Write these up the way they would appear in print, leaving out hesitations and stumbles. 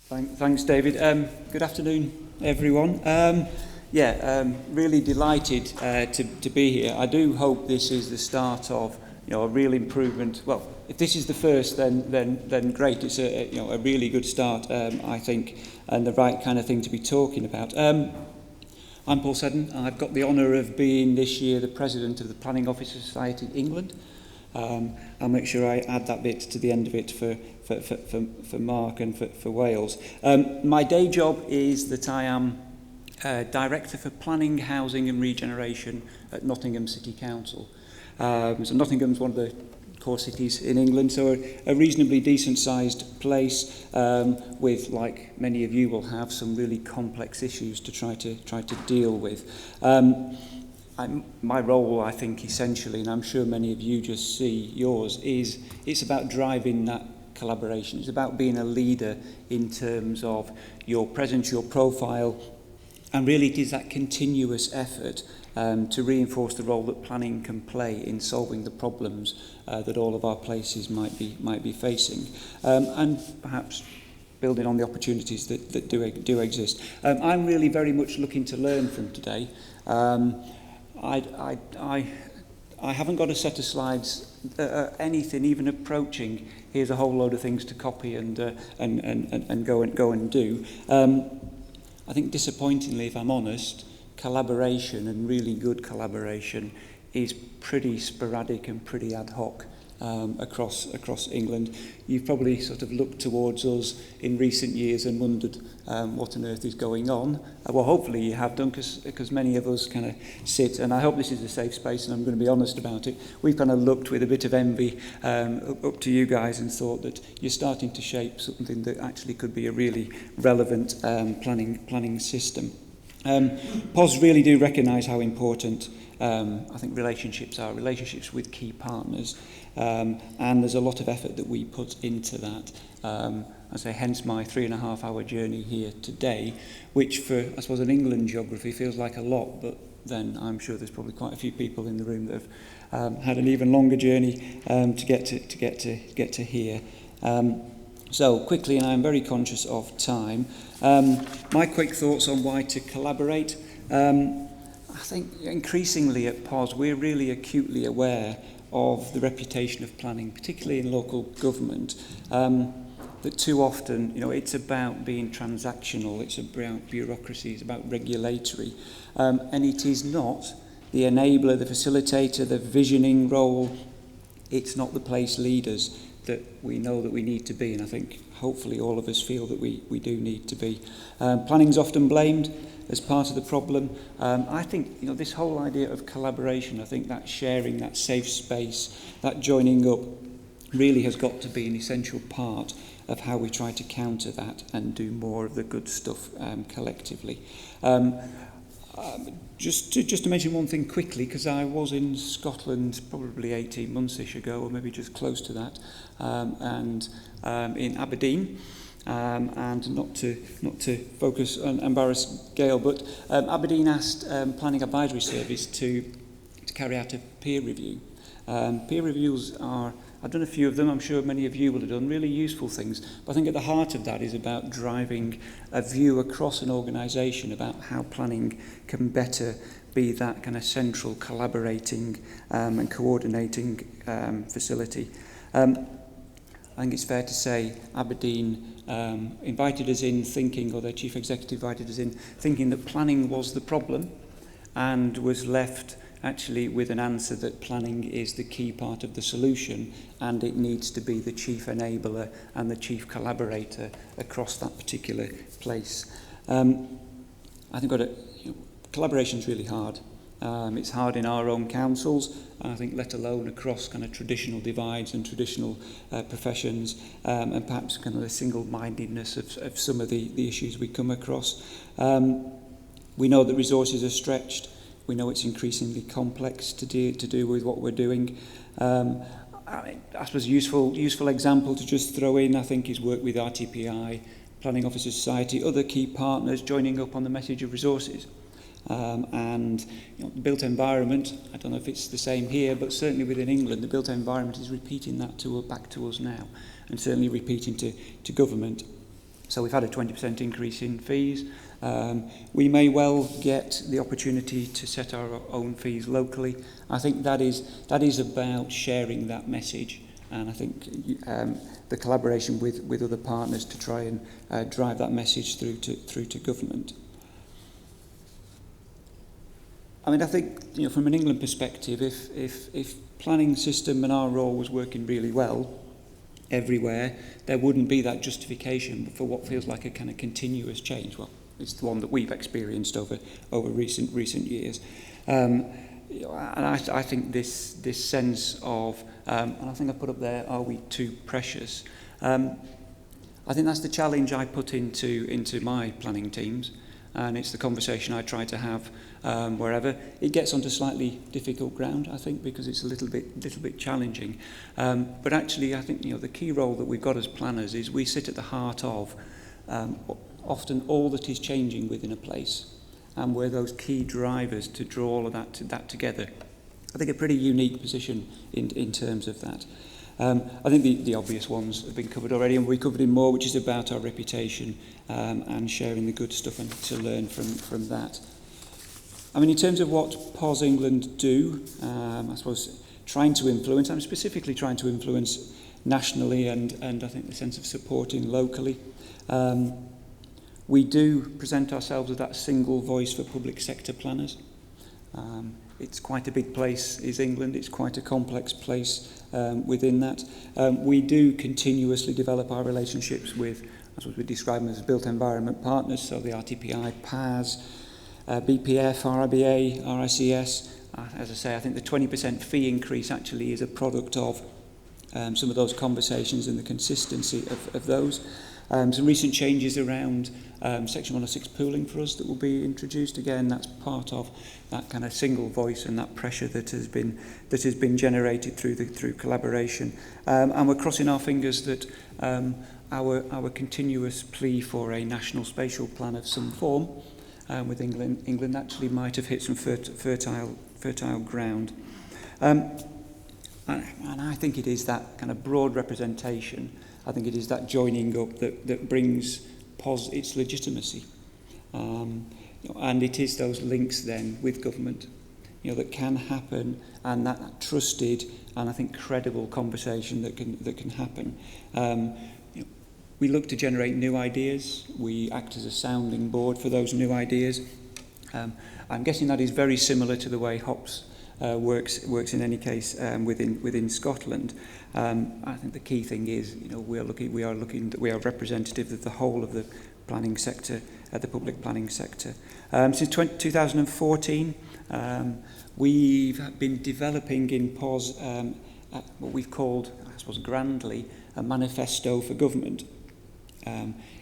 Thanks, David. Good afternoon, everyone. Really delighted to be here. I do hope this is the start of a real improvement. Well, if this is the first, then great. It's a really good start, I think, and the right kind of thing to be talking about. I'm Paul Seddon. I've got the honour of being this year the president of the Planning Officer Society England. I'll make sure I add that bit to the end of it for Mark and for Wales. My day job is that I am Director for Planning, Housing and Regeneration at Nottingham City Council. So Nottingham's one of the core cities in England, so a reasonably decent-sized place with, like many of you will have, some really complex issues to try to deal with. My role, I think, essentially, and I'm sure many of you just see yours, is it's about driving that collaboration. It's about being a leader in terms of your presence, your profile, and really it is that continuous effort to reinforce the role that planning can play in solving the problems that all of our places might be facing, and perhaps building on the opportunities that do exist. I'm really very much looking to learn from today. I haven't got a set of slides, anything even approaching. Here's a whole load of things to copy and go and do. I think disappointingly, if I'm honest, collaboration and really good collaboration is pretty sporadic and pretty ad hoc across England. You've probably sort of looked towards us in recent years and wondered what on earth is going on. Well, hopefully you have done, because many of us kind of sit, and I hope this is a safe space and I'm going to be honest about it. We've kind of looked with a bit of envy up to you guys and thought that you're starting to shape something that actually could be a really relevant planning system. POS really do recognise how important I think relationships with key partners, and there's a lot of effort that we put into that. I say, hence my 3.5-hour journey here today, which for, I suppose, an England geography feels like a lot, but then I'm sure there's probably quite a few people in the room that have had an even longer journey to get to here. So quickly, and I'm very conscious of time, my quick thoughts on why to collaborate. I think increasingly at POS we're really acutely aware of the reputation of planning, particularly in local government, that too often, it's about being transactional, it's about bureaucracy, it's about regulatory, and it is not the enabler, the facilitator, the visioning role. It's not the place leaders that we know that we need to be, and I think hopefully all of us feel that we do need to be. Planning's often blamed as part of the problem. I think this whole idea of collaboration, I think that sharing, that safe space, that joining up really has got to be an essential part of how we try to counter that and do more of the good stuff collectively. Just to mention one thing quickly, because I was in Scotland probably 18 months-ish ago, or maybe just close to that, and in Aberdeen. And not to focus on embarrass Gail, but Aberdeen asked Planning Advisory Service to carry out a peer review. Peer reviews are, I've done a few of them, I'm sure many of you will have done, really useful things, but I think at the heart of that is about driving a view across an organisation about how planning can better be that kind of central collaborating and coordinating facility. I think it's fair to say Aberdeen invited us in thinking, or their chief executive invited us in thinking that planning was the problem, and was left actually with an answer that planning is the key part of the solution, and it needs to be the chief enabler and the chief collaborator across that particular place. I think collaboration is really hard. It's hard in our own councils, and I think let alone across kind of traditional divides and traditional professions, and perhaps kind of the single-mindedness of some of the issues we come across. We know that resources are stretched. We know it's increasingly complex to do with what we're doing. I suppose a useful example to just throw in, I think, is work with RTPI, Planning Officer Society, other key partners joining up on the message of resources. And the built environment, I don't know if it's the same here, but certainly within England, the built environment is repeating that back to us now, and certainly repeating to government. So we've had a 20% increase in fees. We may well get the opportunity to set our own fees locally. I think that is about sharing that message, and I think the collaboration with other partners to try and drive that message through to government. I mean, I think, from an England perspective, if planning system and our role was working really well everywhere, there wouldn't be that justification for what feels like a kind of continuous change. Well, it's the one that we've experienced over recent years. And I think this sense of, and I think I put up there, are we too precious? I think that's the challenge I put into my planning teams, and it's the conversation I try to have wherever. It gets onto slightly difficult ground, I think, because it's a little bit challenging. But actually, I think the key role that we've got as planners is we sit at the heart of often all that is changing within a place, and we're those key drivers to draw all of that together. I think a pretty unique position in terms of that. I think the obvious ones have been covered already, and we covered in more, which is about our reputation and sharing the good stuff and to learn from that. I mean, in terms of what POS England do, I suppose I'm specifically trying to influence nationally and I think the sense of supporting locally. We do present ourselves as that single voice for public sector planners. It's quite a big place, is England. It's quite a complex place within that. We do continuously develop our relationships with, as we describe them as built environment partners, so the RTPI, PAS, BPF, RIBA, RICS. As I say, I think the 20% fee increase actually is a product of some of those conversations and the consistency of those. Some recent changes around Section 106 pooling for us that will be introduced. Again, that's part of that kind of single voice and that pressure that has been generated through collaboration. And we're crossing our fingers that our continuous plea for a national spatial plan of some form with England actually might have hit some fertile ground. And I think it is that kind of broad representation. I think it is that joining up that brings POS its legitimacy. And it is those links then with government, that can happen, and that trusted and I think credible conversation that can happen. We look to generate new ideas. We act as a sounding board for those new ideas. I'm guessing that is very similar to the way HOPS works in any case within Scotland. I think the key thing is, we are representative of the whole of the planning sector, the public planning sector. Since 2014, we've been developing in POS what we've called, I suppose grandly, a manifesto for government.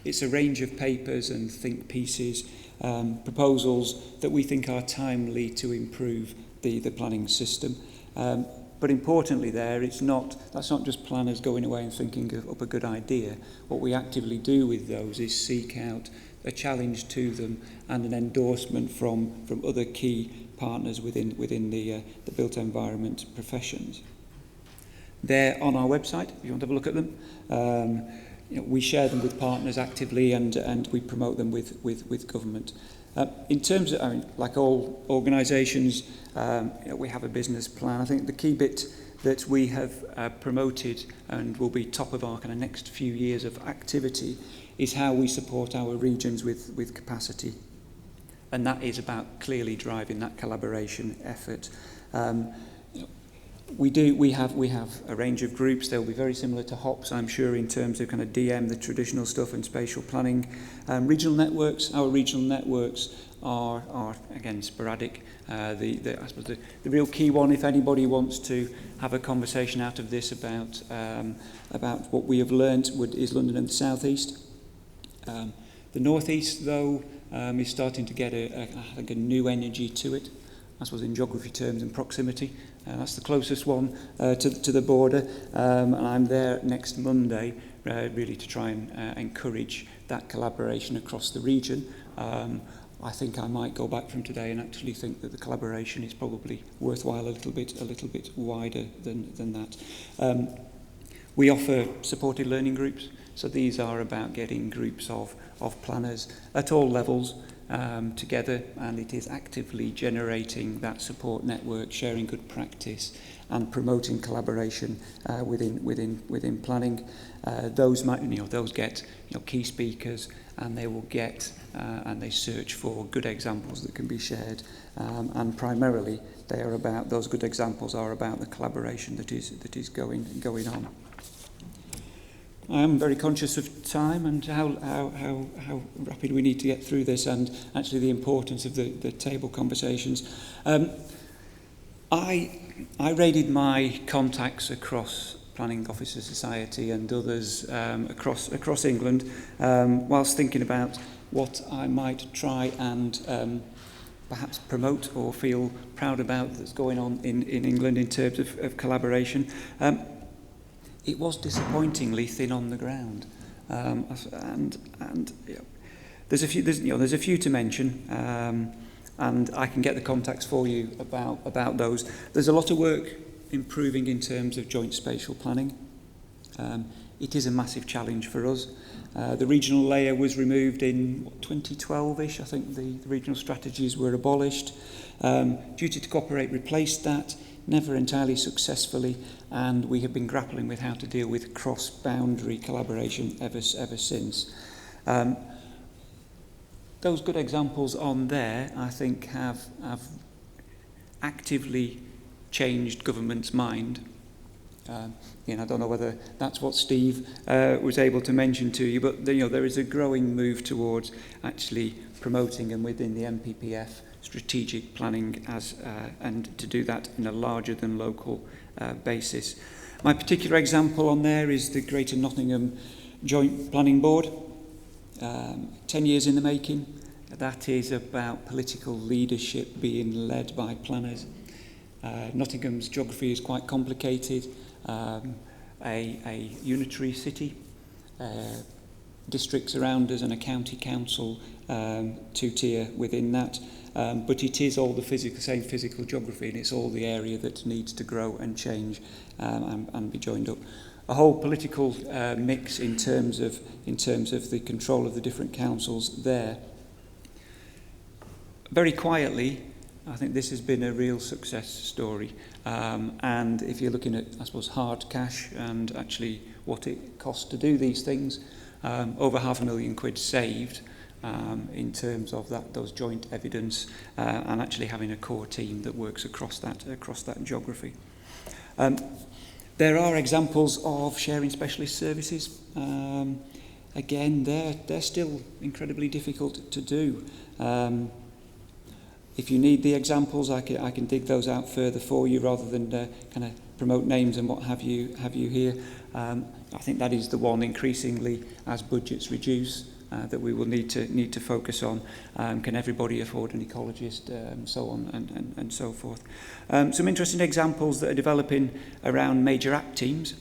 It's a range of papers and think pieces, proposals that we think are timely to improve the planning system. But importantly that's not just planners going away and thinking up a good idea. What we actively do with those is seek out a challenge to them and an endorsement from other key partners within the built environment professions. They're on our website if you want to have a look at them. We share them with partners actively and we promote them with government. In terms of, like all organisations, we have a business plan. I think the key bit that we have promoted and will be top of our kind of next few years of activity is how we support our regions with capacity. And that is about clearly driving that collaboration effort. We have a range of groups. They'll be very similar to HOPS, I'm sure, in terms of kind of DM, the traditional stuff, and spatial planning. Regional networks. Our regional networks are again sporadic. I suppose the real key one, if anybody wants to have a conversation out of this about what we have learnt, is London and the South East. The North East, though, is starting to get I think a new energy to it. I suppose in geography terms and proximity. That's the closest one to the border, and I'm there next Monday really to try and encourage that collaboration across the region. I think I might go back from today and actually think that the collaboration is probably worthwhile a little bit wider than that. We offer supported learning groups, so these are about getting groups of planners at all levels together, and it is actively generating that support network, sharing good practice and promoting collaboration within planning. Those get key speakers, and they will get and they search for good examples that can be shared, and primarily those good examples are about the collaboration that is going on. I am very conscious of time and how rapid we need to get through this, and actually the importance of the table conversations. I raided my contacts across Planning Officer Society and others across England whilst thinking about what I might try and perhaps promote or feel proud about that's going on in England in terms of collaboration. It was disappointingly thin on the ground, and there's a few to mention, and I can get the contacts for you about those. There's a lot of work improving in terms of joint spatial planning. It is a massive challenge for us. The regional layer was removed in 2012-ish. I think the regional strategies were abolished. Duty to Cooperate replaced that, never entirely successfully, and we have been grappling with how to deal with cross-boundary collaboration ever since. Those good examples on there, I think, have actively changed government's mind. I don't know whether that's what Steve was able to mention to you, but there is a growing move towards actually promoting, and within the MPPF, strategic planning and to do that in a larger than local basis. My particular example on there is the Greater Nottingham Joint Planning Board. 10 years in the making. That is about political leadership being led by planners. Nottingham's geography is quite complicated. A unitary city, districts around us, and a county council, two-tier within that. But it is all the same physical geography, and it's all the area that needs to grow and change and be joined up. A whole political mix in terms of the control of the different councils there. Very quietly, I think this has been a real success story. And if you're looking at, I suppose, hard cash and actually what it costs to do these things, over £500,000 saved in terms of those joint evidence and actually having a core team that works across that geography. There are examples of sharing specialist services. Again, they're still incredibly difficult to do. If you need the examples, I can dig those out further for you rather than kind of promote names and what have you here. I think that is the one increasingly as budgets reduce that we will need to focus on. Can everybody afford an ecologist, so on and so forth. Some interesting examples that are developing around major act teams.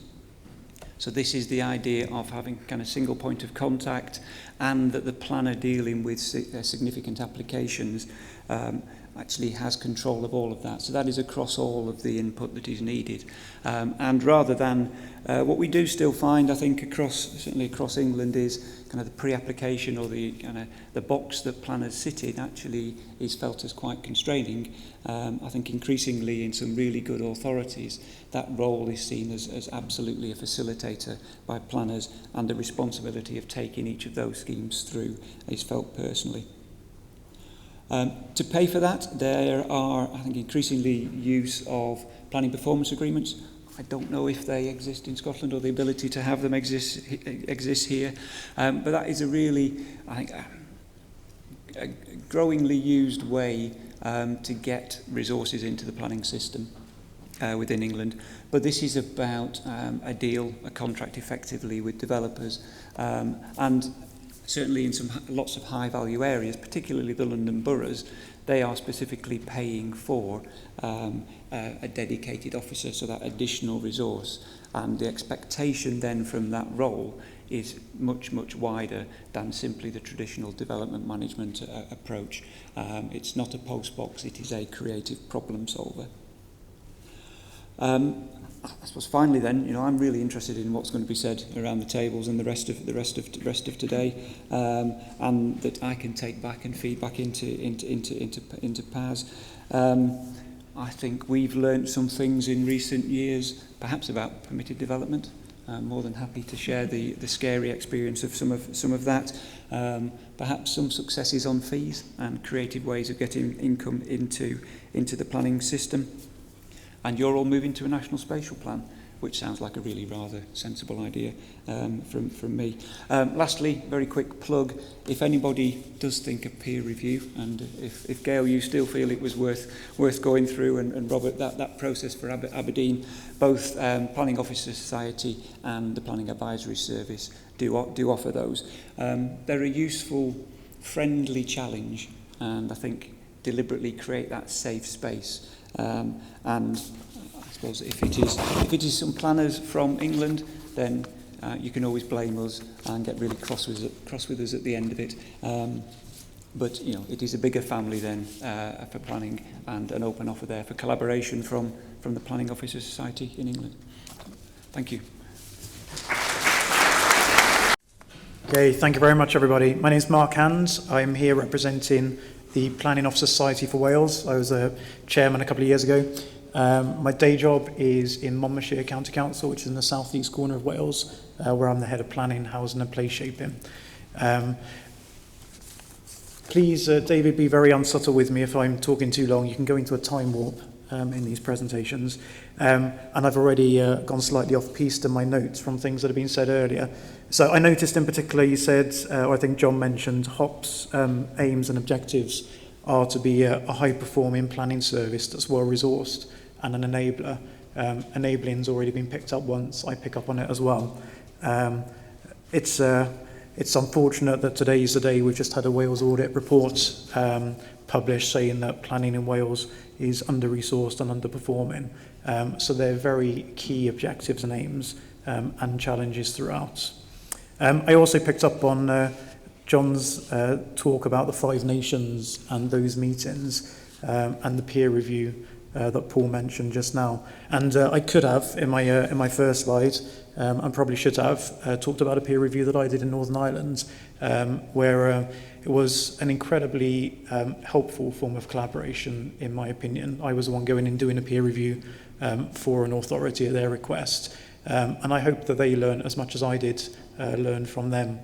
So this is the idea of having kind of single point of contact, and that the planner dealing with significant applications actually has control of all of that. So that is across all of the input that is needed. And rather than what we do still find, I think, certainly across England, is kind of the pre-application or the kind of the box that planners sit in actually is felt as quite constraining. I think increasingly in some really good authorities, that role is seen as absolutely a facilitator by planners, and the responsibility of taking each of those schemes through is felt personally. To pay for that, there are, I think, increasingly use of planning performance agreements. I don't know if they exist in Scotland or the ability to have them exist here, but that is a really, I think, a growingly used way to get resources into the planning system within England. But this is about a contract effectively with developers, and certainly in lots of high-value areas, particularly the London boroughs, they are specifically paying for a dedicated officer, so that additional resource. And the expectation then from that role is much, much wider than simply the traditional development management approach. It's not a post box, it is a creative problem solver. I suppose finally then, I'm really interested in what's going to be said around the tables and the rest of today, and that I can take back and feed back into PAS. I think we've learnt some things in recent years, perhaps about permitted development. I'm more than happy to share the scary experience of some of that. Perhaps some successes on fees and creative ways of getting income into the planning system. And you're all moving to a national spatial plan, which sounds like a really rather sensible idea from me. Lastly, very quick plug, if anybody does think of peer review, and if Gail, you still feel it was worth going through, and Robert, that process for Aberdeen, both Planning Officer Society and the Planning Advisory Service do offer those. They're a useful, friendly challenge, and I think deliberately create that safe space. And I suppose if it is some planners from England, then you can always blame us and get really cross with us at the end of it. But it is a bigger family then for planning, and an open offer there for collaboration from the Planning Officer Society in England. Thank you. Okay, thank you very much, everybody. My name is Mark Hands. I'm here representing the Planning Officer Society for Wales. I was a chairman a couple of years ago. My day job is in Monmouthshire County Council, which is in the southeast corner of Wales, where I'm the head of planning, housing and place shaping. Please, David, be very unsubtle with me if I'm talking too long. You can go into a time warp in these presentations. And I've already gone slightly off piste in my notes from things that have been said earlier. So I noticed in particular you said, or I think John mentioned, HOPS aims and objectives are to be a high-performing planning service that's well-resourced and an enabler. Enabling's already been picked up once. I pick up on it as well. It's unfortunate that today is the day we've just had a Wales audit report published saying that planning in Wales is under-resourced and underperforming. So they're very key objectives and aims and challenges throughout. I also picked up on John's talk about the 5 nations and those meetings and the peer review that Paul mentioned just now. And I could have, in my first slide, and probably should have, talked about a peer review that I did in Northern Ireland, where it was an incredibly helpful form of collaboration, in my opinion. I was the one going in doing a peer review for an authority at their request. And I hope that they learn as much as I did learn from them.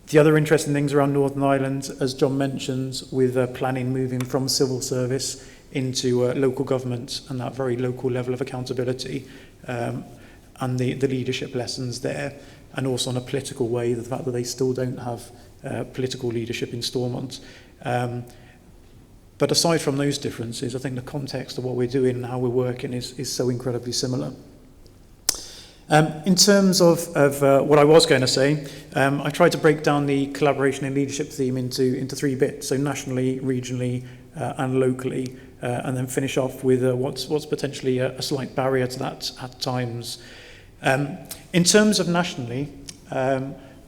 The other interesting things around Northern Ireland, as John mentioned, with planning moving from civil service into local government and that very local level of accountability, and the leadership lessons there, and also in a political way, the fact that they still don't have political leadership in Stormont. But aside from those differences, I think the context of what we're doing and how we're working is so incredibly similar. In terms of what I was going to say, I tried to break down the collaboration and leadership theme into 3 bits, so nationally, regionally, and locally, and then finish off with what's potentially a slight barrier to that at times. In terms of nationally,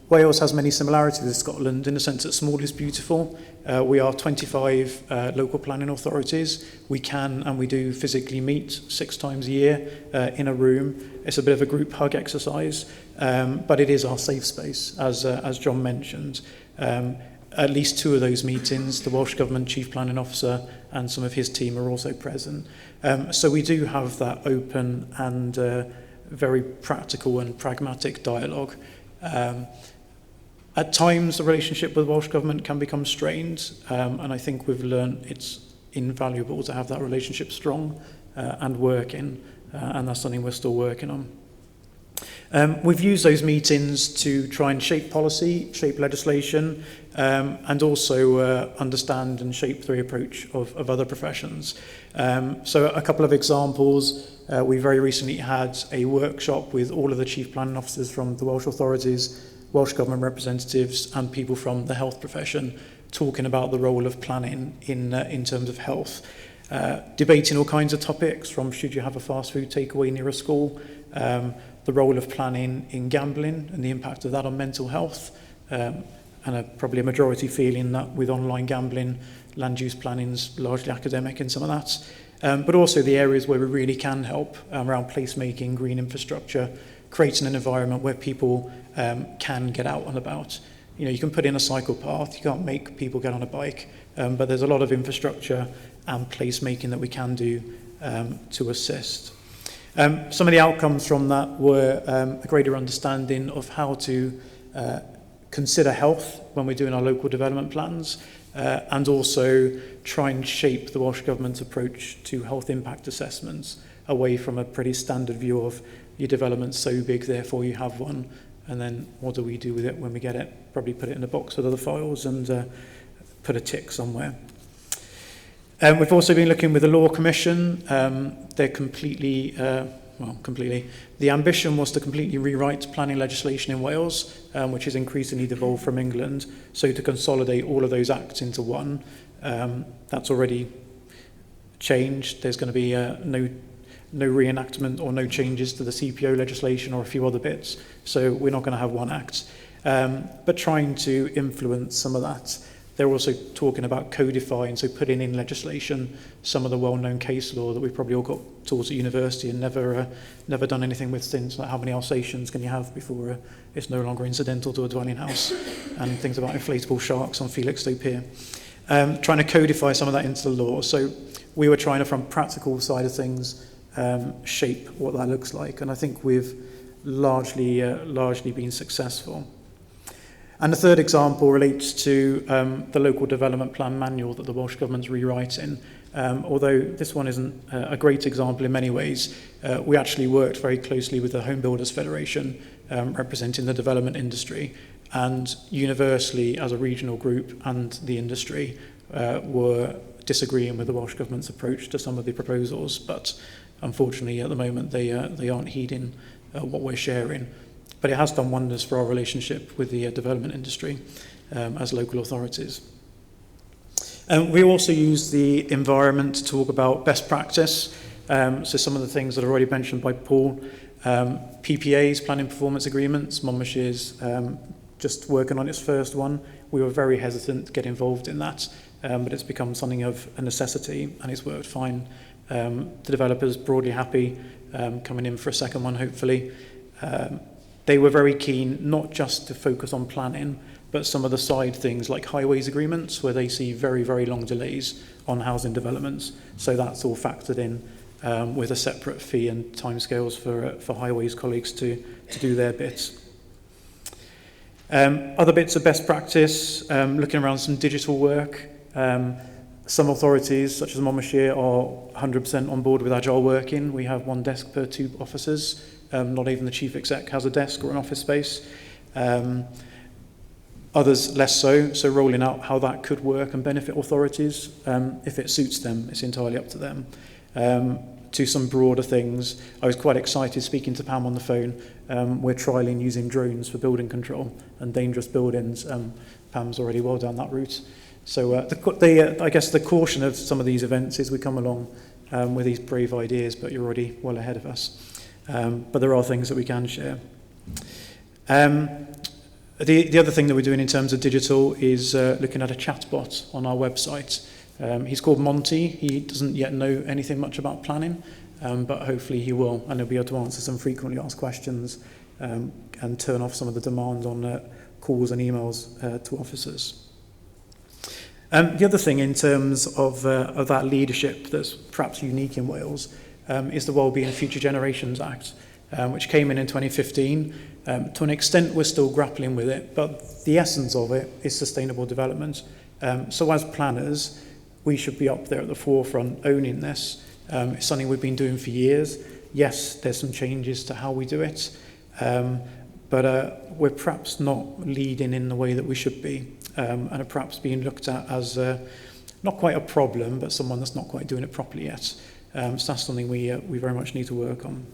Wales has many similarities with Scotland in the sense that small is beautiful. We are 25 local planning authorities. We can and we do physically meet 6 times a year in a room. It's a bit of a group hug exercise, but it is our safe space, as John mentioned. At least 2 of those meetings, the Welsh Government Chief Planning Officer and some of his team are also present. So we do have that open and very practical and pragmatic dialogue. At times, the relationship with Welsh Government can become strained, and I think we've learned it's invaluable to have that relationship strong and working, and that's something we're still working on. We've used those meetings to try and shape policy, shape legislation, and also understand and shape the approach of other professions. So a couple of examples. We very recently had a workshop with all of the chief planning officers from the Welsh authorities, Welsh Government representatives and people from the health profession talking about the role of planning in terms of health. Debating all kinds of topics from should you have a fast food takeaway near a school, the role of planning in gambling and the impact of that on mental health, and probably a majority feeling that with online gambling, land use planning's largely academic in some of that. but also the areas where we really can help around placemaking, green infrastructure, creating an environment where people can get out and about. You can put in a cycle path, you can't make people get on a bike, but there's a lot of infrastructure and placemaking that we can do to assist. Some of the outcomes from that were a greater understanding of how to consider health when we're doing our local development plans, and also try and shape the Welsh Government's approach to health impact assessments away from a pretty standard view of your development's so big, therefore you have one, and then what do we do with it when we get it? Probably put it in a box with other files and put a tick somewhere. We've also been looking with the Law Commission. They're completely, the ambition was to completely rewrite planning legislation in Wales, which is increasingly devolved from England, so to consolidate all of those acts into one. That's already changed. There's going to be no reenactment or no changes to the CPO legislation or a few other bits, so we're not going to have one act. But trying to influence some of that. They're also talking about codifying, so putting in legislation some of the well-known case law that we've probably all got taught at university and never done anything with since, like how many Alsatians can you have before it's no longer incidental to a dwelling house, and things about inflatable sharks on Felixstowe Pier. Trying to codify some of that into the law. So we were trying to, from practical side of things, shape what that looks like, and I think we've largely been successful. And the third example relates to the local development plan manual that the Welsh Government's rewriting. Although this one isn't a great example in many ways, we actually worked very closely with the Home Builders Federation, representing the development industry, and universally as a regional group and the industry were disagreeing with the Welsh Government's approach to some of the proposals, but unfortunately at the moment they aren't heeding what we're sharing. But it has done wonders for our relationship with the development industry as local authorities. We also use the environment to talk about best practice. So some of the things that are already mentioned by Paul, PPAs, planning performance agreements. Monmouthshire's just working on its first one. We were very hesitant to get involved in that, but it's become something of a necessity and it's worked fine. The developers broadly happy, coming in for a second one hopefully. They were very keen not just to focus on planning, but some of the side things like highways agreements, where they see very, very long delays on housing developments. So that's all factored in with a separate fee and timescales for highways colleagues to do their bits. Other bits of best practice, looking around some digital work. Some authorities, such as Monmouthshire, are 100% on board with agile working. We have one desk per 2 officers. Not even the chief exec has a desk or an office space. Others less so, so rolling out how that could work and benefit authorities. If it suits them, it's entirely up to them. To some broader things, I was quite excited speaking to Pam on the phone. We're trialling using drones for building control and dangerous buildings. Pam's already well down that route. So I guess the caution of some of these events is we come along with these brave ideas, but you're already well ahead of us. But there are things that we can share. The other thing that we're doing in terms of digital is looking at a chatbot on our website. He's called Monty. He doesn't yet know anything much about planning, but hopefully he will, and he'll be able to answer some frequently asked questions and turn off some of the demand on calls and emails to officers. The other thing in terms of that leadership that's perhaps unique in Wales is the Wellbeing Future Generations Act, which came in 2015. To an extent, we're still grappling with it, but the essence of it is sustainable development. So as planners, we should be up there at the forefront owning this. It's something we've been doing for years. Yes, there's some changes to how we do it, but we're perhaps not leading in the way that we should be, and are perhaps being looked at as not quite a problem, but someone that's not quite doing it properly yet. So that's something we very much need to work on.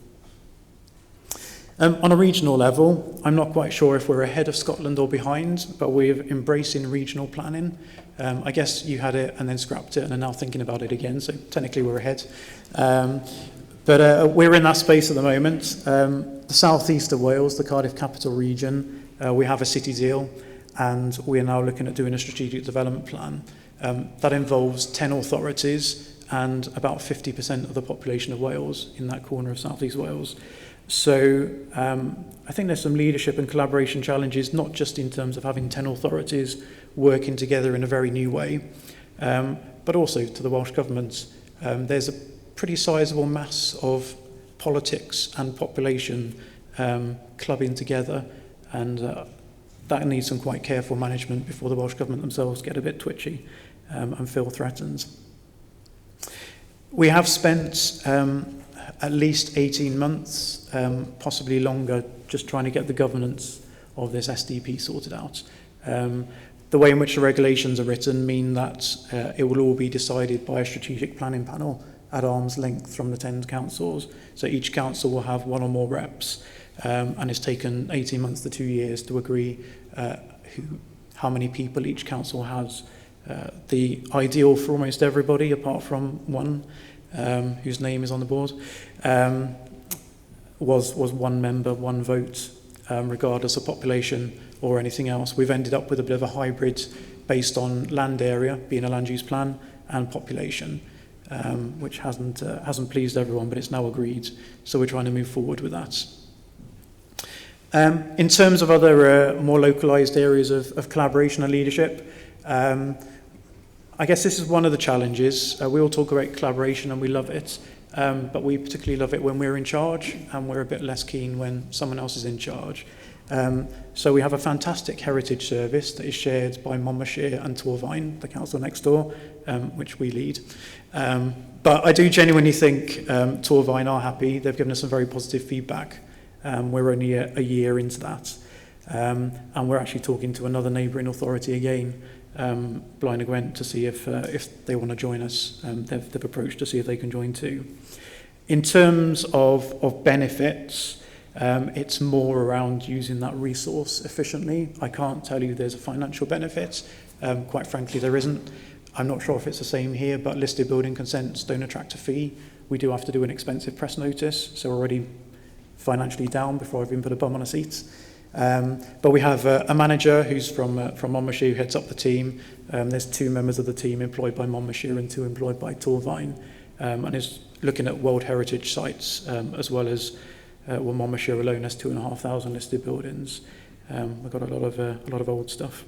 On a regional level, I'm not quite sure if we're ahead of Scotland or behind, but we're embracing regional planning. I guess you had it and then scrapped it and are now thinking about it again, so technically we're ahead. But we're in that space at the moment. The southeast of Wales, the Cardiff capital region, we have a city deal, and we're now looking at doing a strategic development plan. That involves 10 authorities and about 50% of the population of Wales in that corner of South East Wales. So I think there's some leadership and collaboration challenges, not just in terms of having 10 authorities working together in a very new way, but also to the Welsh Government. There's a pretty sizable mass of politics and population clubbing together, and that needs some quite careful management before the Welsh Government themselves get a bit twitchy and feel threatened. We have spent at least 18 months, possibly longer, just trying to get the governance of this SDP sorted out. The way in which the regulations are written mean that it will all be decided by a strategic planning panel at arm's length from the 10 councils. So each council will have one or more reps, and it's taken 18 months to 2 years to agree how many people each council has. The ideal for almost everybody, apart from one whose name is on the board, was one member, one vote, regardless of population or anything else. We've ended up with a bit of a hybrid based on land area, being a land use plan, and population, which hasn't pleased everyone, but it's now agreed. So we're trying to move forward with that. In terms of other more localised areas of collaboration and leadership, I guess this is one of the challenges. We all talk about collaboration and we love it, but we particularly love it when we're in charge, and we're a bit less keen when someone else is in charge. So we have a fantastic heritage service that is shared by Monmouthshire and Torfaen, the council next door, which we lead. But I do genuinely think Torfaen are happy. They've given us some very positive feedback. We're only a year into that. And we're actually talking to another neighbouring authority again, Blaen y Gwent, to see if they want to join us. They've approached to see if they can join too. In terms of benefits, it's more around using that resource efficiently. I can't tell you there's a financial benefit. Quite frankly, there isn't. I'm not sure if it's the same here, but listed building consents don't attract a fee. We do have to do an expensive press notice, so we're already financially down before I've even put a bum on a seat. But we have a manager who's from Monmouthshire who heads up the team. There's 2 members of the team employed by Monmouthshire and 2 employed by Torfaen, and is looking at World Heritage sites as well as Monmouthshire alone has 2,500 listed buildings. We've got a lot of old stuff.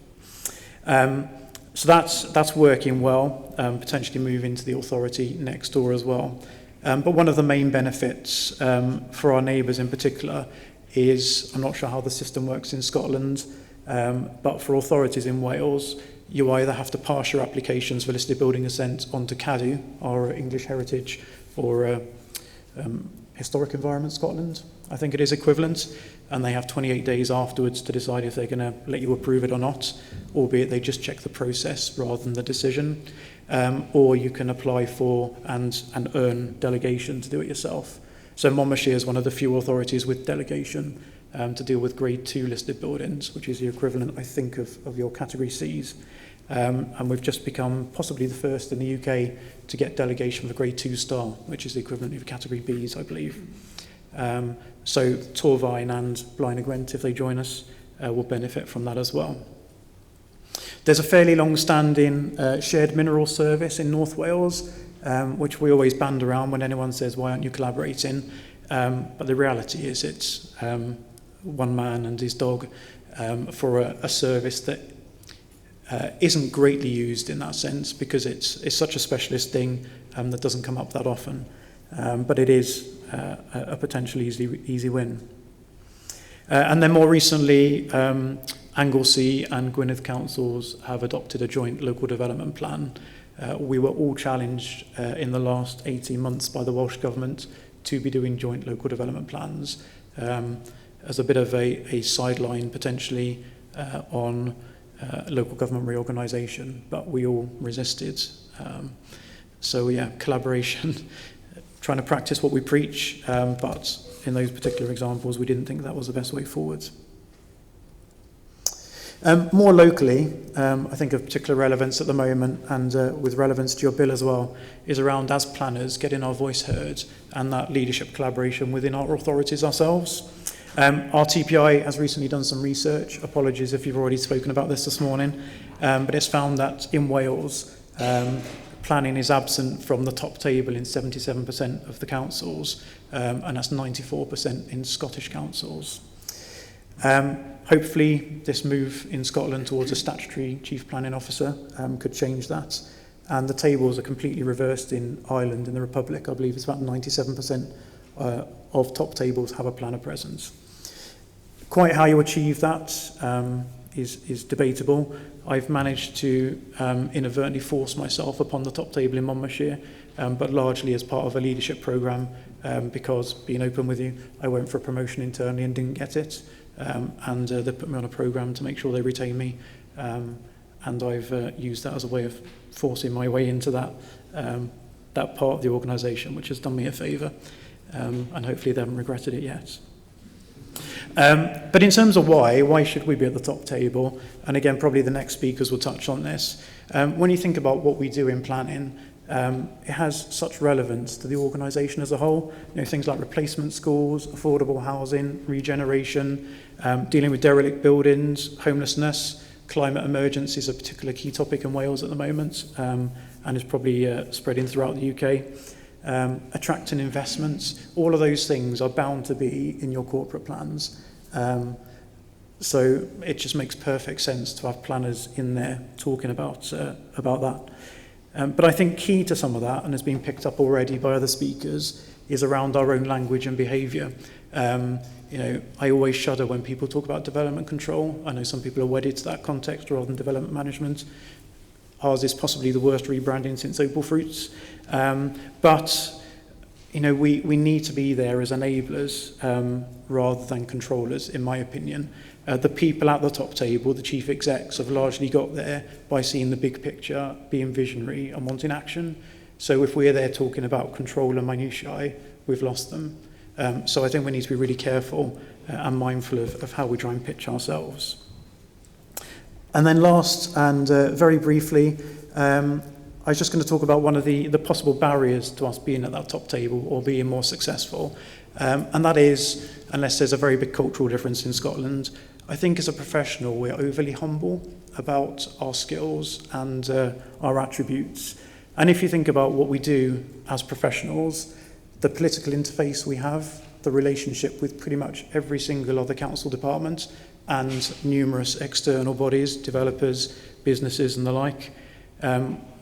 So that's working well. Potentially move into the authority next door as well. But one of the main benefits for our neighbours in particular is, I'm not sure how the system works in Scotland, but for authorities in Wales, you either have to pass your applications for listed building consent onto CADU, our English Heritage, or Historic Environment Scotland, I think it is equivalent, and they have 28 days afterwards to decide if they're going to let you approve it or not, albeit they just check the process rather than the decision. Or you can apply for and earn delegation to do it yourself. So Monmouthshire is one of the few authorities with delegation to deal with grade 2 listed buildings, which is the equivalent, I think, of your category Cs. And we've just become possibly the first in the UK to get delegation for grade 2 star, which is the equivalent of category Bs, I believe. So Torfaen and Blaen y Gwent, if they join us, will benefit from that as well. There's a fairly long-standing shared mineral service in North Wales, which we always band around when anyone says, why aren't you collaborating? But the reality is it's one man and his dog for a service that isn't greatly used in that sense, because it's such a specialist thing that doesn't come up that often. But it is a potential easy win. And then more recently, Anglesey and Gwynedd councils have adopted a joint local development plan. We were all challenged in the last 18 months by the Welsh Government to be doing joint local development plans as a bit of a sideline potentially on local government reorganisation, but we all resisted. So yeah, collaboration, trying to practice what we preach, but in those particular examples we didn't think that was the best way forward. More locally, I think of particular relevance at the moment, and with relevance to your bill as well, is around, as planners, getting our voice heard and that leadership collaboration within our authorities ourselves. Our TPI has recently done some research. Apologies if you've already spoken about this morning, but it's found that in Wales, planning is absent from the top table in 77% of the councils, and that's 94% in Scottish councils. Hopefully this move in Scotland towards a statutory chief planning officer could change that, and the tables are completely reversed in Ireland and the Republic. I believe it's about 97% of top tables have a planner presence. Quite how you achieve that is debatable. I've managed to inadvertently force myself upon the top table in Monmouthshire, but largely as part of a leadership programme, because, being open with you, I went for a promotion internally and didn't get it, and they put me on a programme to make sure they retain me, and I've used that as a way of forcing my way into that part of the organisation, which has done me a favour, and hopefully they haven't regretted it yet. But in terms of why should we be at the top table? And again, probably the next speakers will touch on this. When you think about what we do in planning, it has such relevance to the organisation as a whole. You know, things like replacement schools, affordable housing, regeneration, dealing with derelict buildings, homelessness, climate emergency is a particular key topic in Wales at the moment, and is probably spreading throughout the UK. Attracting investments, all of those things are bound to be in your corporate plans. So it just makes perfect sense to have planners in there talking about that. But I think key to some of that, and has been picked up already by other speakers, is around our own language and behaviour. You know, I always shudder when people talk about development control. I know some people are wedded to that context rather than development management. Ours is possibly the worst rebranding since Opal Fruits. But, you know, we need to be there as enablers rather than controllers, in my opinion. The people at the top table, the chief execs, have largely got there by seeing the big picture, being visionary and wanting action. So if we're there talking about control and minutiae, we've lost them. So I think we need to be really careful and mindful of how we try and pitch ourselves. And then last, and very briefly, I was just going to talk about one of the possible barriers to us being at that top table or being more successful. And that is, unless there's a very big cultural difference in Scotland, I think as a professional, we're overly humble about our skills and our attributes. And if you think about what we do as professionals, the political interface we have, the relationship with pretty much every single other council department and numerous external bodies, developers, businesses and the like,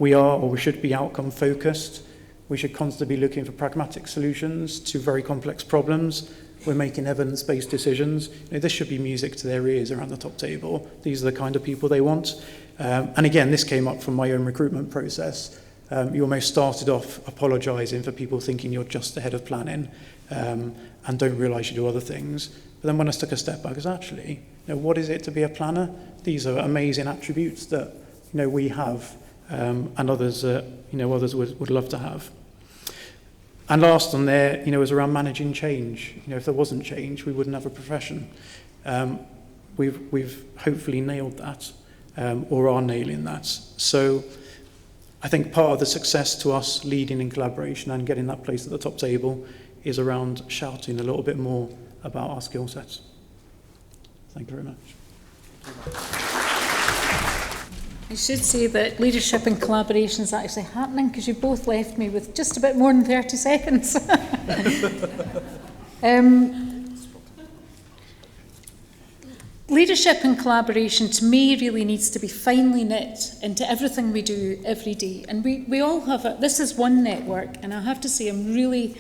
we are, or we should be, outcome focused. We should constantly be looking for pragmatic solutions to very complex problems. We're making evidence-based decisions. You know, this should be music to their ears around the top table. These are the kind of people they want. And again, this came up from my own recruitment process. You almost started off apologising for people thinking you're just the head of planning and don't realise you do other things. But then when I took a step back, I was actually, you know, what is it to be a planner? These are amazing attributes that, you know, we have and others, others would love to have. And last on there, you know, is around managing change. You know, if there wasn't change, we wouldn't have a profession. We've hopefully nailed that, or are nailing that. So I think part of the success to us leading in collaboration and getting that place at the top table is around shouting a little bit more about our skill sets. Thank you very much. I should say that leadership and collaboration is actually happening because you both left me with just a bit more than 30 seconds. Leadership and collaboration, to me, really needs to be finely knit into everything we do every day. And we all have this is one network, and I have to say I'm really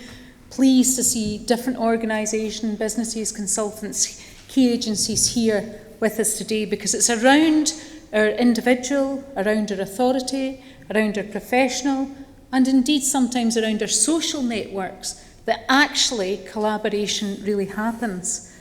pleased to see different organisations, businesses, consultants, key agencies here with us today, because it's around our individual, around our authority, around our professional, and indeed sometimes around our social networks that actually collaboration really happens.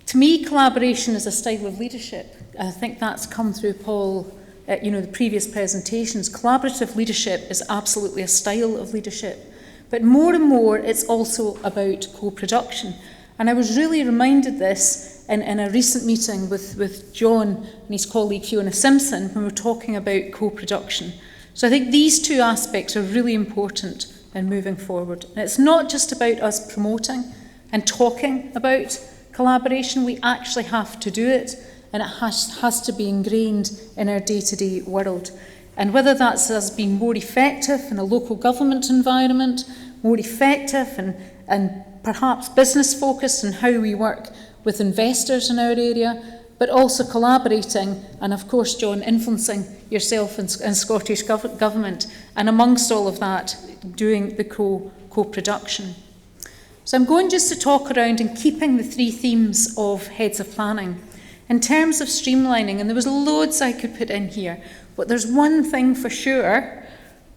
To me, collaboration is a style of leadership. I think that's come through, Paul, the previous presentations. Collaborative leadership is absolutely a style of leadership. But more and more, it's also about co-production. And I was really reminded this in a recent meeting with John and his colleague Fiona Simpson when we were talking about co-production. So I think these two aspects are really important in moving forward. And it's not just about us promoting and talking about collaboration. We actually have to do it, and it has to be ingrained in our day-to-day world. And whether that's us being more effective in a local government environment, more effective and perhaps business focused in how we work with investors in our area, but also collaborating and, of course, John, influencing yourself and Scottish Government, and amongst all of that, doing the co-production. So I'm going just to talk around and keeping the three themes of Heads of Planning. In terms of streamlining, and there was loads I could put in here, but there's one thing for sure,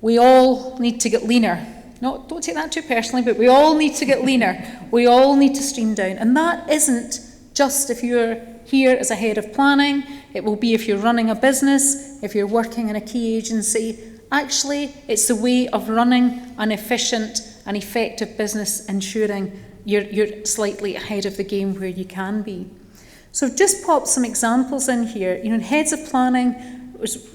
we all need to get leaner. No, don't take that too personally, but we all need to get leaner. We all need to stream down. And that isn't just if you're here as a head of planning. It will be if you're running a business, if you're working in a key agency. Actually, it's the way of running an efficient and effective business, ensuring you're slightly ahead of the game where you can be. So I've just popped some examples in here. You know, in Heads of Planning,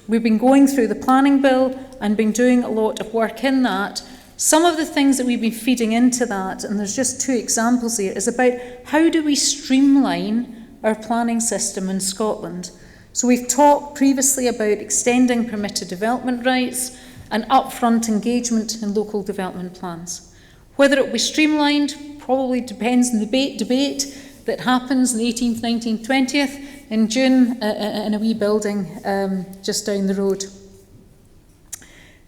we've been going through the planning bill and been doing a lot of work in that. Some of the things that we've been feeding into that, and there's just two examples here, is about how do we streamline our planning system in Scotland. So we've talked previously about extending permitted development rights and upfront engagement in local development plans. Whether it will be streamlined probably depends on the debate that happens on the 18th, 19th, 20th in June in a wee building just down the road.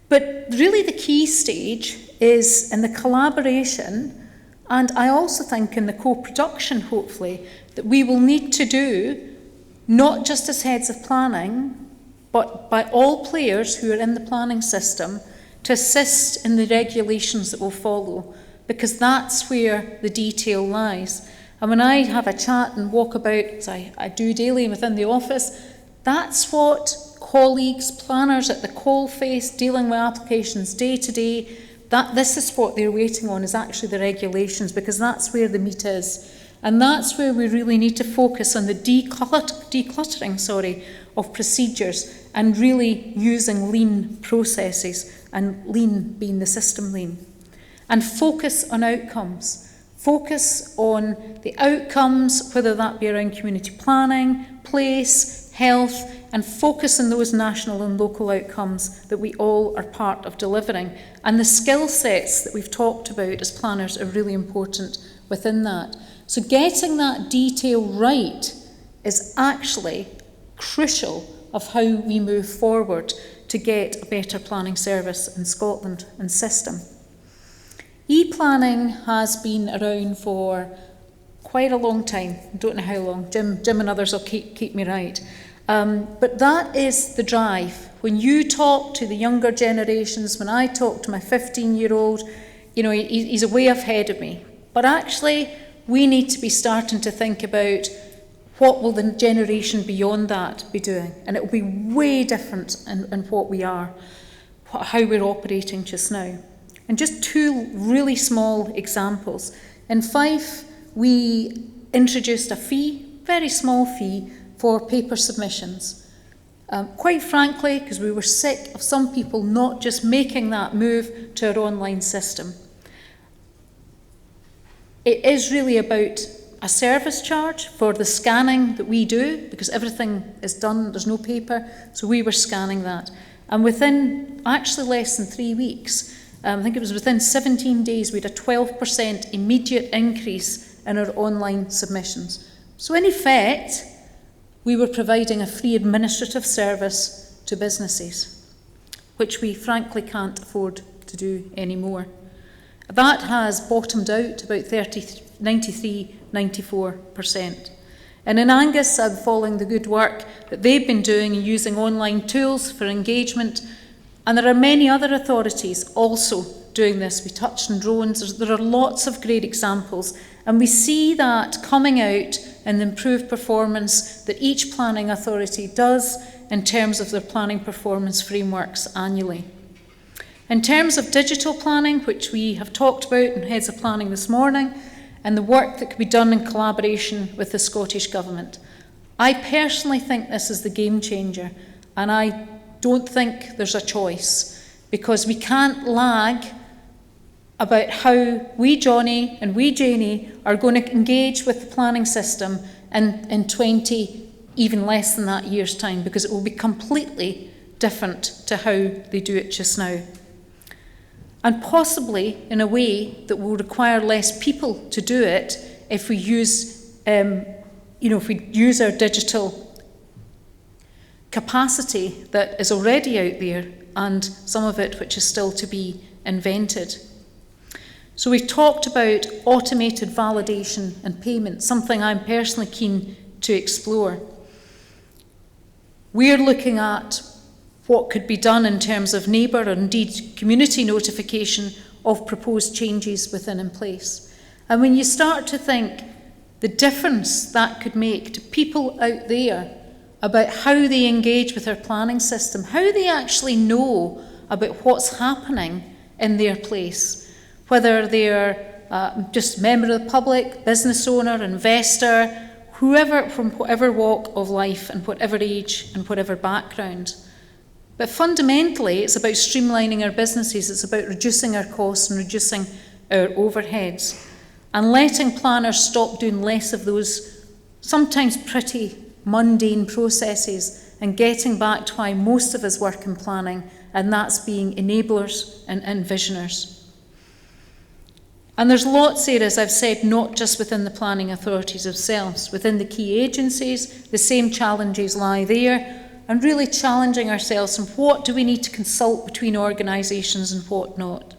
But really the key stage is in the collaboration, and I also think in the co-production, hopefully, that we will need to do, not just as heads of planning, but by all players who are in the planning system, to assist in the regulations that will follow, because that's where the detail lies. And when I have a chat and walk about, as I do daily within the office, that's what colleagues, planners at the coalface, dealing with applications day to day, this is what they're waiting on, is actually the regulations, because that's where the meat is. And that's where we really need to focus on the decluttering of procedures and really using lean processes, and lean being the system lean. And focus on outcomes. Focus on the outcomes, whether that be around community planning, place, health, and focus on those national and local outcomes that we all are part of delivering. And the skill sets that we've talked about as planners are really important within that. So getting that detail right is actually crucial of how we move forward to get a better planning service in Scotland and system. E-planning has been around for quite a long time. I don't know how long. Jim and others will keep me right. But that is the drive. When you talk to the younger generations, when I talk to my 15-year-old, you know, he's way ahead of me. But actually, we need to be starting to think about what will the generation beyond that be doing. And it will be way different in what we are, how we're operating just now. And just two really small examples. In Fife, we introduced a fee, very small fee, for paper submissions. Quite frankly, because we were sick of some people not just making that move to our online system. It is really about a service charge for the scanning that we do, because everything is done, there's no paper, so we were scanning that. And within actually less than 3 weeks, I think it was within 17 days, we had a 12% immediate increase in our online submissions. So in effect, we were providing a free administrative service to businesses, which we frankly can't afford to do anymore. That has bottomed out about 93, 94%. And in Angus, I'm following the good work that they've been doing and using online tools for engagement. And there are many other authorities also doing this. We touched on drones. There are lots of great examples. And we see that coming out in the improved performance that each planning authority does in terms of their planning performance frameworks annually. In terms of digital planning, which we have talked about in Heads of Planning this morning, and the work that could be done in collaboration with the Scottish Government, I personally think this is the game changer, and I don't think there's a choice, because we can't lag about how we, Johnny, and we, Janie, are going to engage with the planning system in 20, even less than that years' time, because it will be completely different to how they do it just now. And possibly in a way that will require less people to do it if we use, if we use our digital capacity that is already out there and some of it which is still to be invented. So we've talked about automated validation and payment, something I'm personally keen to explore. We're looking at what could be done in terms of neighbour or indeed community notification of proposed changes within in place. And when you start to think the difference that could make to people out there about how they engage with our planning system, how they actually know about what's happening in their place, whether they're just a member of the public, business owner, investor, whoever from whatever walk of life and whatever age and whatever background. But fundamentally, it's about streamlining our businesses, it's about reducing our costs and reducing our overheads, and letting planners stop doing less of those sometimes pretty mundane processes and getting back to why most of us work in planning, and that's being enablers and visioners. And there's lots here, as I've said, not just within the planning authorities themselves. Within the key agencies, the same challenges lie there, and really challenging ourselves on what do we need to consult between organisations and whatnot.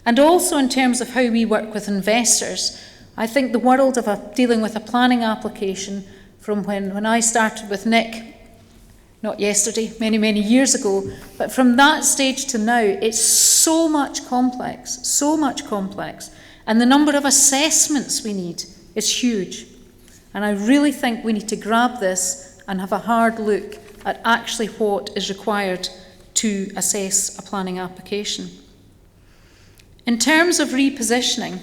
And also in terms of how we work with investors, I think the world of dealing with a planning application from when I started with Nick, not yesterday, many, many years ago, but from that stage to now, it's so much complex, and the number of assessments we need is huge. And I really think we need to grab this and have a hard look at actually what is required to assess a planning application. In terms of repositioning,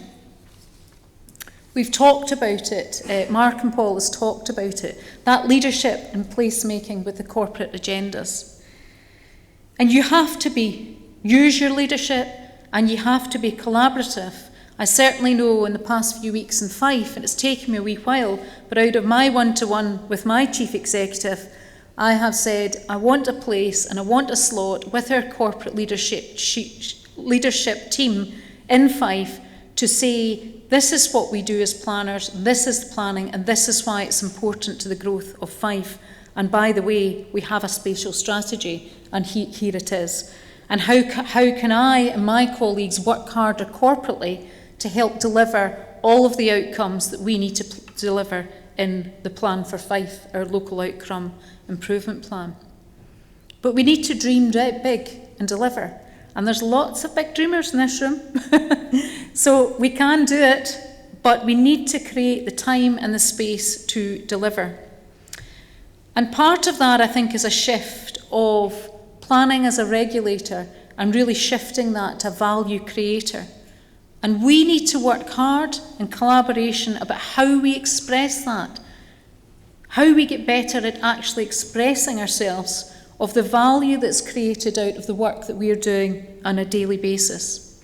we've talked about it, Mark and Paul has talked about it, that leadership and placemaking with the corporate agendas. And you have to use your leadership, and you have to be collaborative. I certainly know in the past few weeks in Fife, and it's taken me a wee while, but out of my one-to-one with my chief executive, I have said I want a place and I want a slot with our corporate leadership team in Fife to say, this is what we do as planners, this is the planning, and this is why it's important to the growth of Fife. And by the way, we have a spatial strategy, and here it is. And how can I and my colleagues work harder corporately to help deliver all of the outcomes that we need to deliver in the Plan for Fife, our local outcome improvement plan. But we need to dream big and deliver. And there's lots of big dreamers in this room. So we can do it, but we need to create the time and the space to deliver. And part of that, I think, is a shift of planning as a regulator and really shifting that to value creator. And we need to work hard in collaboration about how we express that, how we get better at actually expressing ourselves of the value that's created out of the work that we are doing on a daily basis.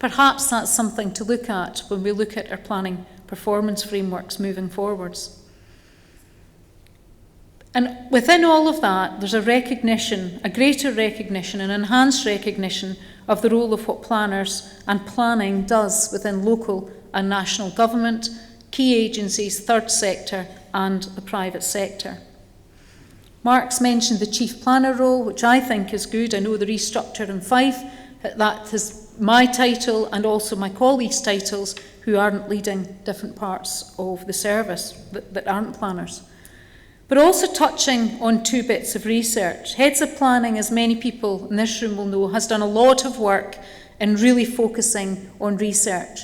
Perhaps that's something to look at when we look at our planning performance frameworks moving forwards. And within all of that, there's a recognition, a greater recognition, an enhanced recognition of the role of what planners and planning does within local and national government, key agencies, third sector, and the private sector. Mark's mentioned the chief planner role, which I think is good. I know the restructure in Fife, that is my title and also my colleagues' titles who aren't leading different parts of the service that aren't planners. But also touching on two bits of research. Heads of planning, as many people in this room will know, has done a lot of work in really focusing on research,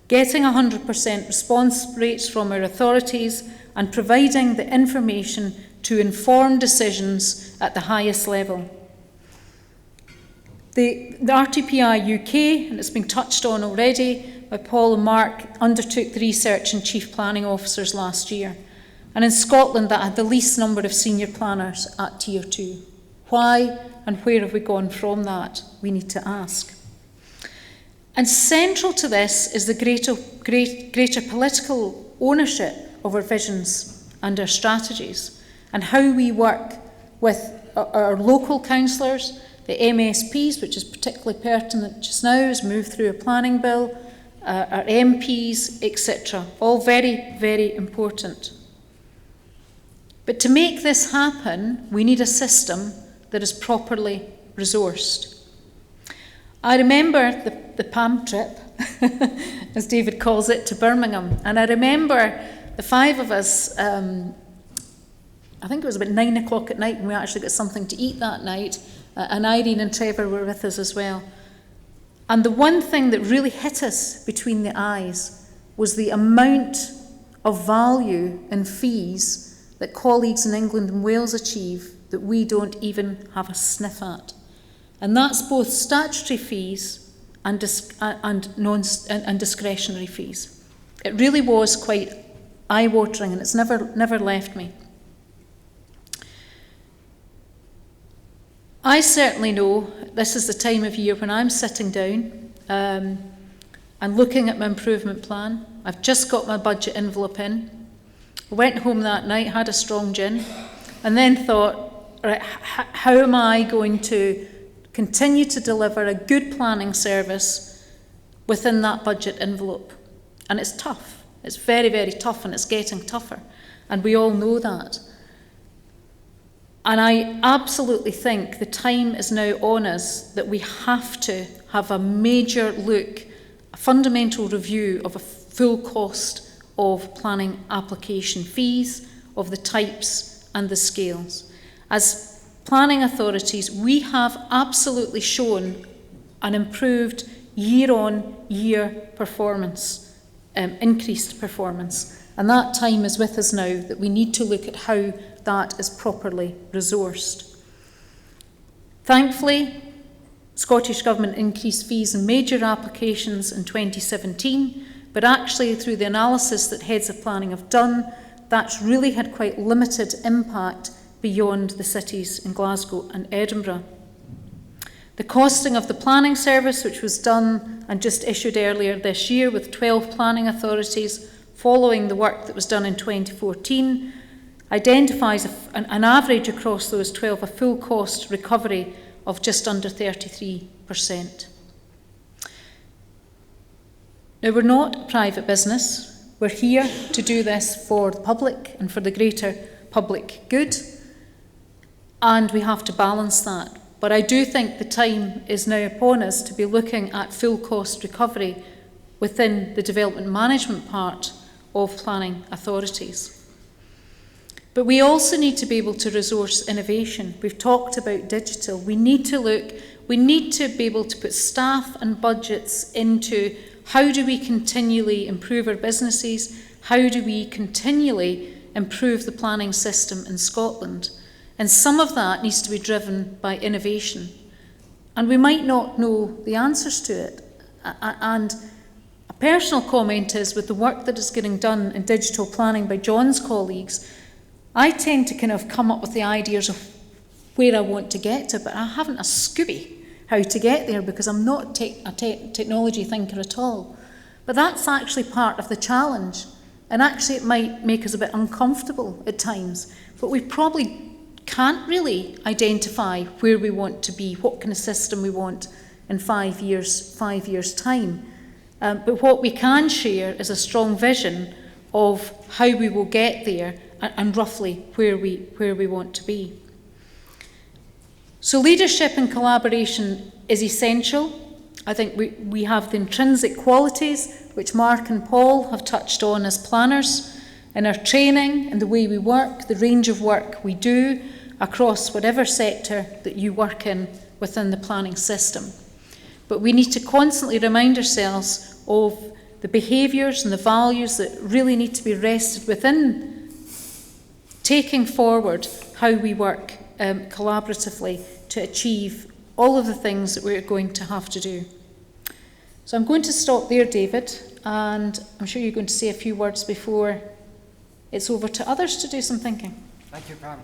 getting 100% response rates from our authorities and providing the information to inform decisions at the highest level. The RTPI UK, and it's been touched on already by Paul and Mark, undertook the research in chief planning officers last year. And in Scotland, that had the least number of senior planners at Tier 2. Why and where have we gone from that? We need to ask. And central to this is the greater political ownership of our visions and our strategies, and how we work with our local councillors, the MSPs, which is particularly pertinent just now as we move through a planning bill, our MPs, etc. All very, very important. But to make this happen, we need a system that is properly resourced. I remember the PAM trip, as David calls it, to Birmingham. And I remember the five of us, I think it was about 9 o'clock at night, and we actually got something to eat that night. And Irene and Trevor were with us as well. And the one thing that really hit us between the eyes was the amount of value and fees that colleagues in England and Wales achieve that we don't even have a sniff at. And that's both statutory fees and discretionary fees. It really was quite eye-watering, and it's never left me. I certainly know this is the time of year when I'm sitting down and looking at my improvement plan. I've just got my budget envelope in. I went home that night, had a strong gin, and then thought, right, how am I going to continue to deliver a good planning service within that budget envelope? And it's tough. It's very, very tough, and it's getting tougher. And we all know that. And I absolutely think the time is now on us that we have to have a major look, a fundamental review of a full cost of planning application fees, of the types and the scales. As planning authorities, we have absolutely shown an improved year-on-year performance, increased performance. And that time is with us now, that we need to look at how that is properly resourced. Thankfully, Scottish Government increased fees in major applications in 2017, but actually through the analysis that heads of planning have done, that's really had quite limited impact beyond the cities in Glasgow and Edinburgh. The costing of the planning service, which was done and just issued earlier this year with 12 planning authorities, following the work that was done in 2014, identifies an average across those 12, a full cost recovery of just under 33%. Now, we're not a private business. We're here to do this for the public and for the greater public good, and we have to balance that. But I do think the time is now upon us to be looking at full cost recovery within the development management part of planning authorities. But we also need to be able to resource innovation. We've talked about digital. We need to be able to put staff and budgets into how do we continually improve our businesses, how do we continually improve the planning system in Scotland. And some of that needs to be driven by innovation. And we might not know the answers to it. And a personal comment is, with the work that is getting done in digital planning by John's colleagues, I tend to kind of come up with the ideas of where I want to get to, but I haven't a Scooby how to get there because I'm not a technology thinker at all. But that's actually part of the challenge. And actually it might make us a bit uncomfortable at times, but we probably can't really identify where we want to be, what kind of system we want in 5 years' time. But what we can share is a strong vision of how we will get there and roughly where we want to be. So leadership and collaboration is essential. I think we have the intrinsic qualities which Mark and Paul have touched on as planners in our training and the way we work, the range of work we do across whatever sector that you work in within the planning system. But we need to constantly remind ourselves of the behaviours and the values that really need to be rested within taking forward how we work collaboratively to achieve all of the things that we're going to have to do. So I'm going to stop there, David, and I'm sure you're going to say a few words before it's over to others to do some thinking. Thank you, Pam.